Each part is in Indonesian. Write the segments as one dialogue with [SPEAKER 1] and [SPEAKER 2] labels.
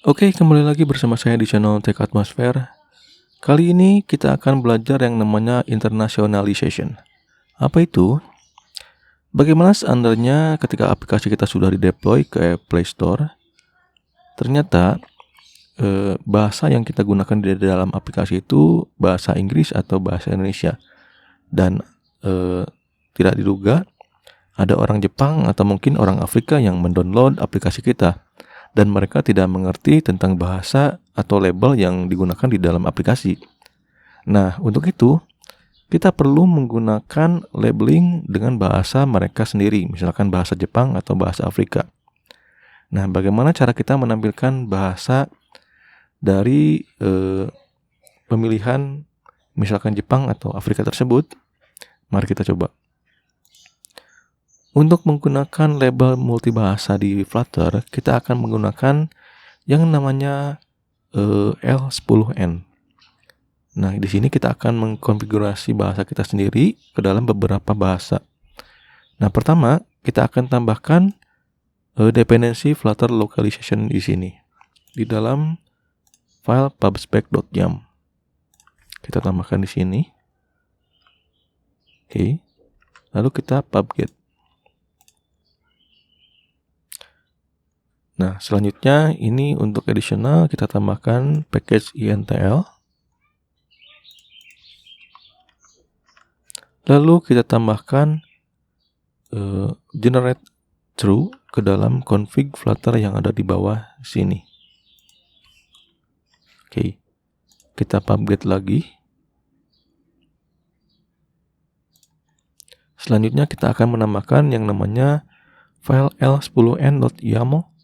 [SPEAKER 1] Oke, kembali lagi bersama saya di channel Tech Atmosphere. Kali ini kita akan belajar yang namanya internationalization. Apa itu? Bagaimana seandainya ketika aplikasi kita sudah di-deploy ke Play Store, ternyata bahasa yang kita gunakan di dalam aplikasi itu bahasa Inggris atau bahasa Indonesia. Dan tidak diduga ada orang Jepang atau mungkin orang Afrika yang mendownload aplikasi kita. Dan mereka tidak mengerti tentang bahasa atau label yang digunakan di dalam aplikasi. Nah, untuk itu, kita perlu menggunakan labeling dengan bahasa mereka sendiri, misalkan bahasa Jepang atau bahasa Afrika. Nah, bagaimana cara kita menampilkan bahasa dari pemilihan misalkan Jepang atau Afrika tersebut? Mari kita coba. Untuk menggunakan label multibahasa di Flutter, kita akan menggunakan yang namanya L10N. Nah, di sini kita akan mengkonfigurasi bahasa kita sendiri ke dalam beberapa bahasa. Nah, pertama, kita akan tambahkan dependensi Flutter localization di sini. Di dalam file pubspec.yum. Kita tambahkan di sini. Oke. Lalu kita pubget. Nah, selanjutnya ini untuk additional kita tambahkan package intl. Lalu kita tambahkan generate true ke dalam config Flutter yang ada di bawah sini. Oke. Kita pubget lagi. Selanjutnya kita akan menambahkan yang namanya file l10n.yaml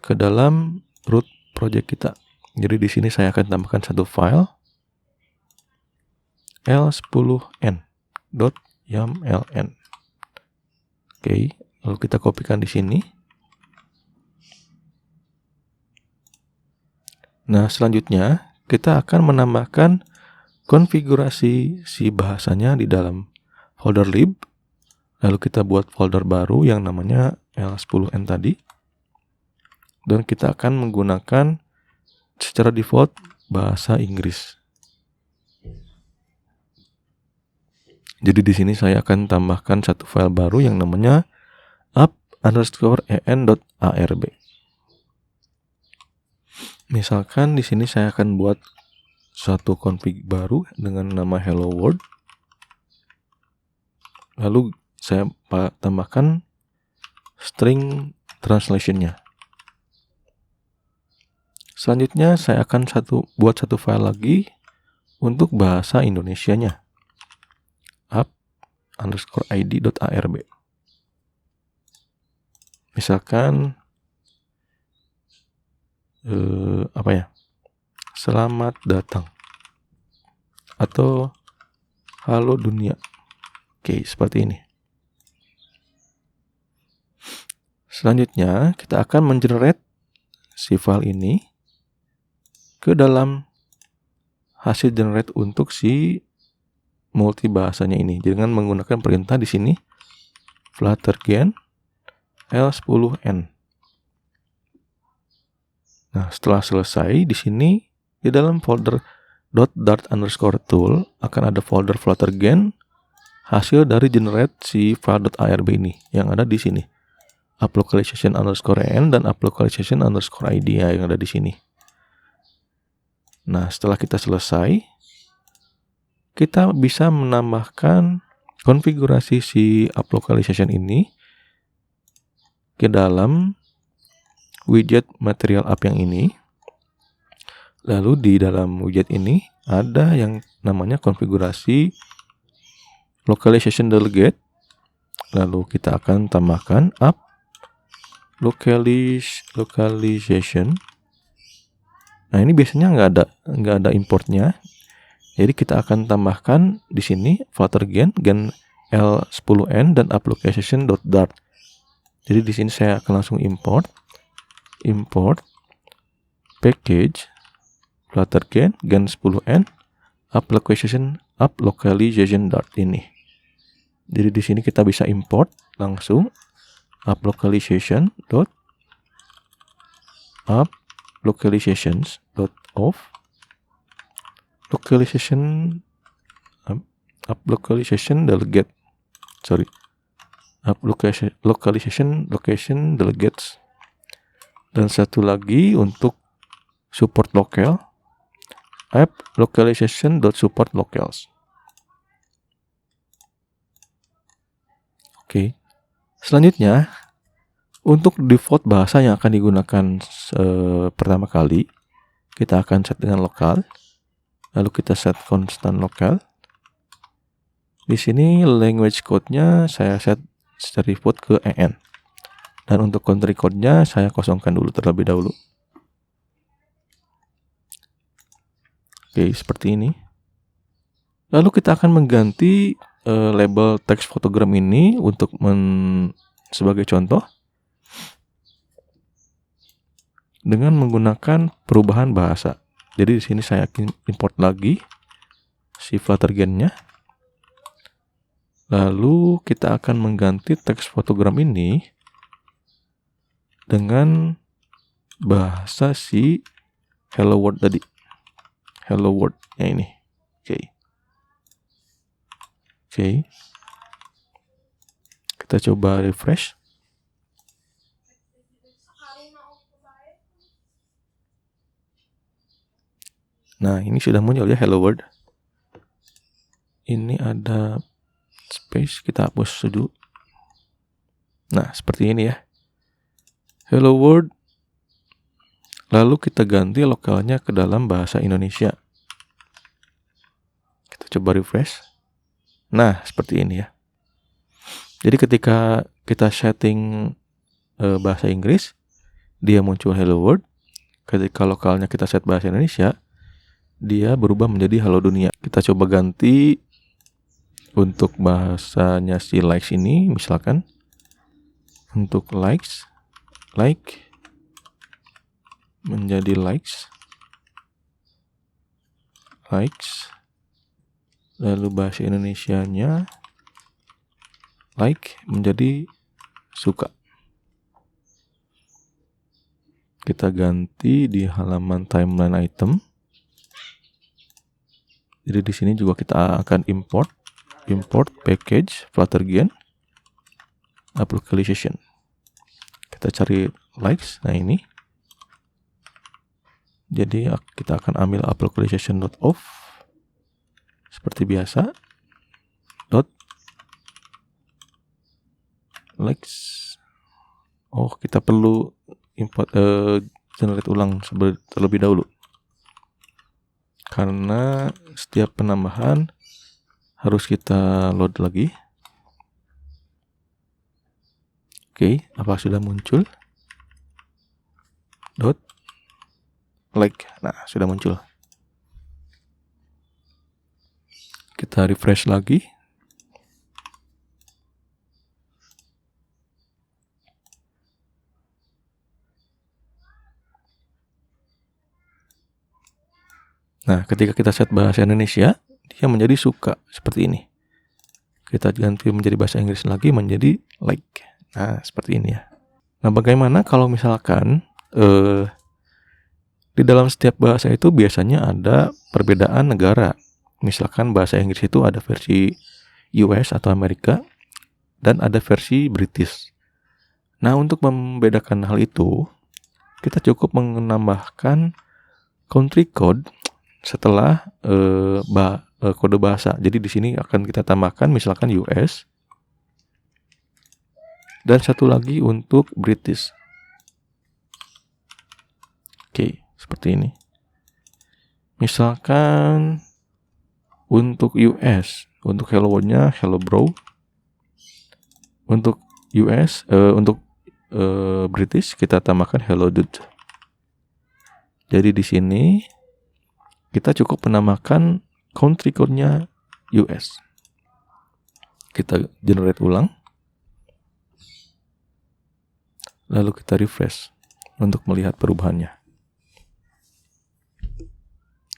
[SPEAKER 1] ke dalam root project kita. Jadi di sini saya akan tambahkan satu file l10n.yamln. Oke, lalu kita kopikan di sini. Nah, selanjutnya kita akan menambahkan konfigurasi si bahasanya di dalam folder lib. Lalu kita buat folder baru yang namanya l10n tadi. Dan kita akan menggunakan secara default bahasa Inggris. Jadi di sini saya akan tambahkan satu file baru yang namanya up_en.arb. Misalkan di sini saya akan buat satu config baru dengan nama hello world. Lalu saya tambahkan string translation-nya. Selanjutnya saya akan buat satu file lagi untuk bahasa Indonesianya. up_id.arb. Misalkan selamat datang atau halo dunia. Oke, seperti ini. Selanjutnya kita akan mengenerate si file ini ke dalam hasil generate untuk si multibahasanya ini dengan menggunakan perintah di sini fluttergen l10n. Nah, setelah selesai di sini di dalam folder .dart_tool akan ada folder fluttergen hasil dari generate si file.arb ini yang ada di sini. uplocalization_n dan uplocalization_id yang ada di sini. Nah, setelah kita selesai, kita bisa menambahkan konfigurasi si uplocalization ini ke dalam widget material app yang ini. Lalu di dalam widget ini ada yang namanya konfigurasi localization delegate. Lalu kita akan tambahkan up localization. Nah, ini biasanya nggak ada importnya. Jadi kita akan tambahkan di sini fluttergen gen l10n dan application.dart. Jadi di sini saya akan langsung import package fluttergen gen 10n application.dart ini. Jadi di sini kita bisa import langsung application.app localizations.of localization localization delegate location delegates. Dan satu lagi untuk support local, app localization.support locals. Oke. Selanjutnya, untuk default bahasa yang akan digunakan pertama kali, kita akan set dengan lokal. Lalu kita set constant lokal. Di sini language code-nya saya set secara default ke EN. Dan untuk country code-nya saya kosongkan dulu terlebih dahulu. Oke, seperti ini. Lalu kita akan mengganti label teks fotogram ini untuk sebagai contoh dengan menggunakan perubahan bahasa. Jadi di sini saya import lagi si Fluttergen-nya. Lalu kita akan mengganti teks fotogram ini dengan bahasa si Hello World tadi. Hello World-nya ini. Oke. Kita coba refresh. Nah, ini sudah muncul ya Hello World. Ini ada space, kita hapus dulu. Nah, seperti ini ya. Hello World. Lalu kita ganti lokalnya ke dalam bahasa Indonesia. Kita coba refresh. Nah, seperti ini ya. Jadi ketika kita setting bahasa Inggris, dia muncul Hello World. Ketika lokalnya kita set bahasa Indonesia, dia berubah menjadi Halo Dunia. Kita coba ganti untuk bahasanya si likes ini, misalkan untuk likes, like menjadi likes, lalu bahasa Indonesianya like menjadi suka. Kita ganti di halaman timeline item. Jadi di sini juga kita akan import package Fluttergen app localization. Kita cari likes. Nah ini. Jadi kita akan ambil app localization.of seperti biasa. Likes. Oh, kita perlu import generate ulang terlebih dahulu. Karena setiap penambahan harus kita load lagi. Oke, apa sudah muncul? Like. Nah, sudah muncul. Kita refresh lagi. Nah, ketika kita set bahasa Indonesia, dia menjadi suka seperti ini. Kita ganti menjadi bahasa Inggris lagi menjadi like. Nah, seperti ini ya. Nah, bagaimana kalau misalkan di dalam setiap bahasa itu biasanya ada perbedaan negara. Misalkan bahasa Inggris itu ada versi US atau Amerika dan ada versi British. Nah, untuk membedakan hal itu, kita cukup menambahkan country code setelah kode bahasa. Jadi di sini akan kita tambahkan misalkan US dan satu lagi untuk British. Oke, seperti ini. Misalkan untuk US, untuk hello world-nya hello bro. Untuk US, untuk British kita tambahkan hello dude. Jadi di sini kita cukup menambahkan country code-nya US. Kita generate ulang. Lalu kita refresh untuk melihat perubahannya.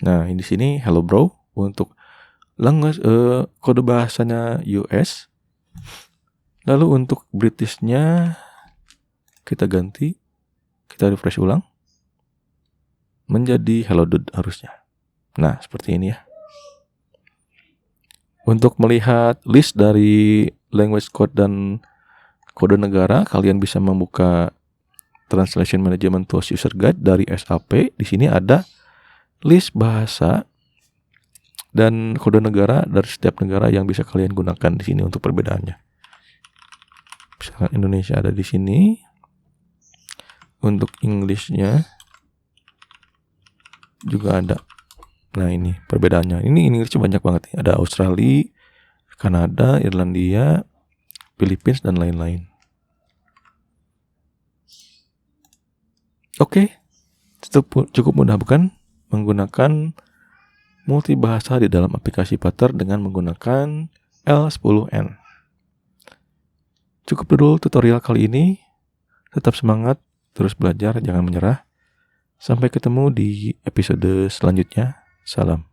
[SPEAKER 1] Nah, di sini hello bro untuk language kode bahasanya US. Lalu untuk British-nya kita ganti, kita refresh ulang. menjadi hello dude harusnya. Nah, seperti ini ya. Untuk melihat list dari language code dan kode negara, kalian bisa membuka Translation Management Tools User Guide dari SAP. Di sini ada list bahasa dan kode negara dari setiap negara yang bisa kalian gunakan di sini untuk perbedaannya. Misalkan Indonesia ada di sini. Untuk English-nya juga ada. Nah, ini perbedaannya. Ini Inggris banyak banget nih. Ada Australia, Kanada, Irlandia, Philippines, dan lain-lain. Oke, cukup mudah bukan? Menggunakan multibahasa di dalam aplikasi Pater dengan menggunakan L10N. Cukup dulu tutorial kali ini. Tetap semangat, terus belajar, jangan menyerah. Sampai ketemu di episode selanjutnya. Salam.